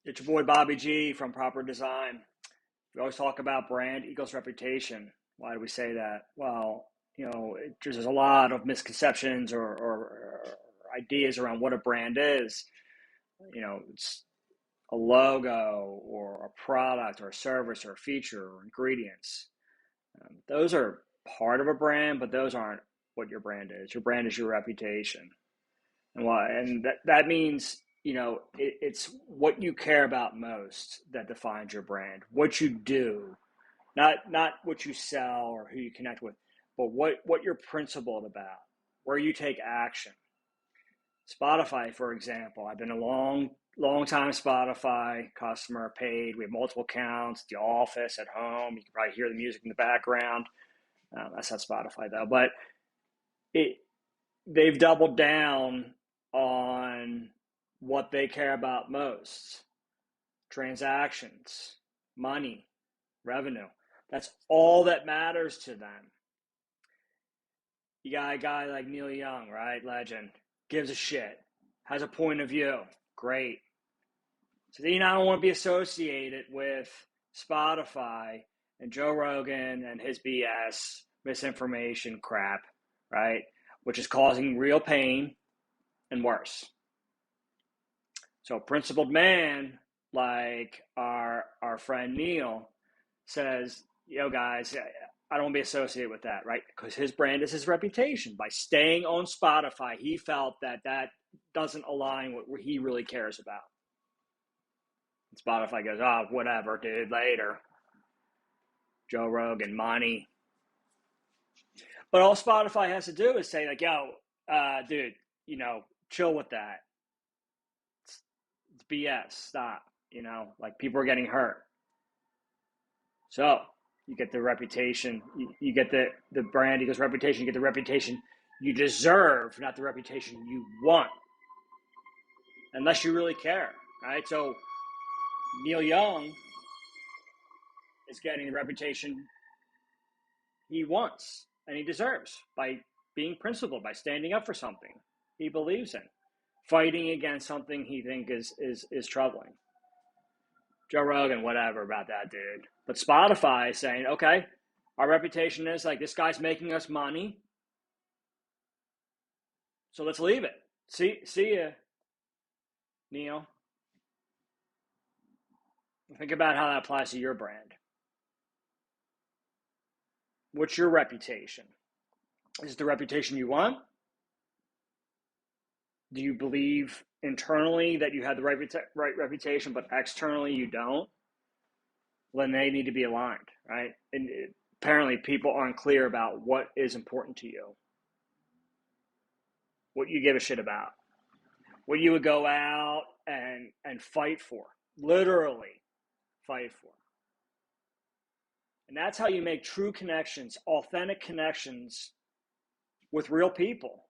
It's your boy Bobby G from Proper Design. We always talk about brand equals reputation. Why do we say that? Well, there's a lot of misconceptions or ideas around what a brand is. It's a logo or a product or a service or a feature or ingredients. Those are part of a brand, but those aren't what your brand is. Your brand is your reputation. And that means, it's what you care about most that defines your brand. What you do, not what you sell or who you connect with, but what you're principled about, where you take action. Spotify, for example, I've been a long time Spotify customer, paid. We have multiple accounts, the office, at home. You can probably hear the music in the background. That's not Spotify though, but it they've doubled down on what they care about most: transactions, money, revenue. That's all that matters to them. You got a guy like Neil Young, right? Legend. Gives a shit. Has a point of view. Great. So then I don't want to be associated with Spotify and Joe Rogan and his BS, misinformation crap, right? Which is causing real pain and worse. So a principled man like our friend Neil says, guys, I don't want to be associated with that, right? Because his brand is his reputation. By staying on Spotify, he felt that doesn't align with what he really cares about. And Spotify goes, oh, whatever, dude, later. Joe Rogan, money. But all Spotify has to do is say, like, yo, dude, chill with that. It's BS. Stop. Like, people are getting hurt. So you get the reputation, you get the brand equals reputation, you get the reputation you deserve, not the reputation you want, unless you really care, right? So Neil Young is getting the reputation he wants and he deserves by being principled, by standing up for something he believes in, fighting against something he thinks is troubling. Joe Rogan, whatever about that dude. But Spotify is saying, okay, our reputation is like, this guy's making us money, so let's leave it. See ya, Neil. Think about how that applies to your brand. What's your reputation? Is it the reputation you want? Do you believe internally that you have the right reputation, but externally you don't? Well, then they need to be aligned, right? And apparently people aren't clear about what is important to you, what you give a shit about, what you would go out and fight for, literally fight for. And that's how you make true connections, authentic connections with real people.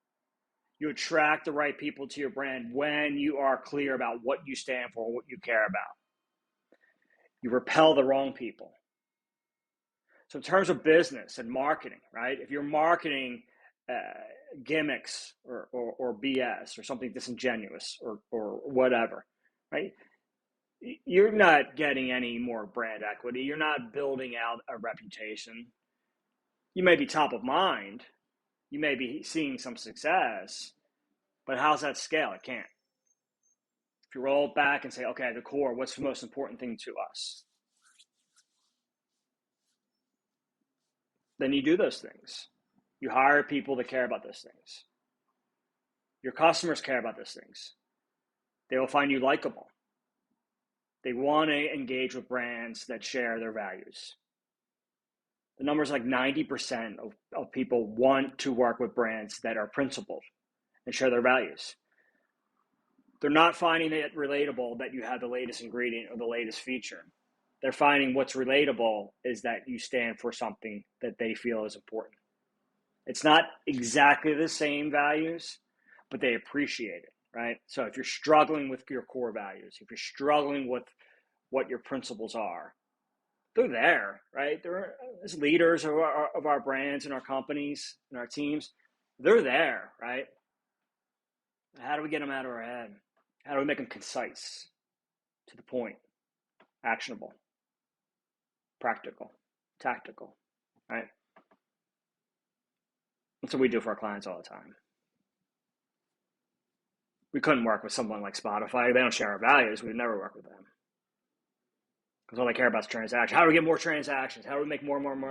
You attract the right people to your brand when you are clear about what you stand for, what you care about. You repel the wrong people. So in terms of business and marketing, right? If you're marketing gimmicks or BS or something disingenuous or whatever, right? You're not getting any more brand equity. You're not building out a reputation. You may be top of mind. You may be seeing some success, but how's that scale? It can't. If you roll it back and say, okay, at the core, what's the most important thing to us? Then you do those things. You hire people that care about those things. Your customers care about those things. They will find you likable. They want to engage with brands that share their values. The number is like 90% of people want to work with brands that are principled and share their values. They're not finding it relatable that you have the latest ingredient or the latest feature. They're finding what's relatable is that you stand for something that they feel is important. It's not exactly the same values, but they appreciate it, right? So if you're struggling with your core values, if you're struggling with what your principles are, they're there, right? They're as leaders of our brands and our companies and our teams. They're there, right? How do we get them out of our head? How do we make them concise, to the point, actionable, practical, tactical, right? That's what we do for our clients all the time. We couldn't work with someone like Spotify. They don't share our values. We'd never work with them. Because all they care about is transactions. How do we get more transactions? How do we make more money?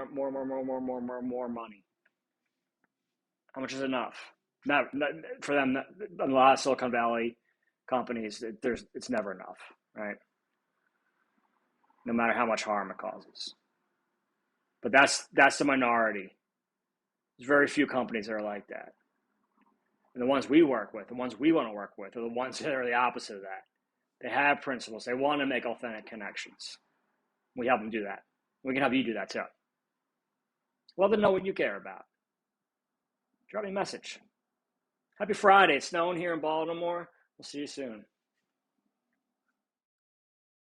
How much is enough? Not for them. A lot of Silicon Valley companies, it's never enough, right? No matter how much harm it causes. But that's the minority. There's very few companies that are like that. And the ones we work with, the ones we want to work with, are the ones that are the opposite of that. They have principles. They want to make authentic connections. We help them do that. We can help you do that too. Love to know what you care about. Drop me a message. Happy Friday. It's snowing here in Baltimore. We'll see you soon.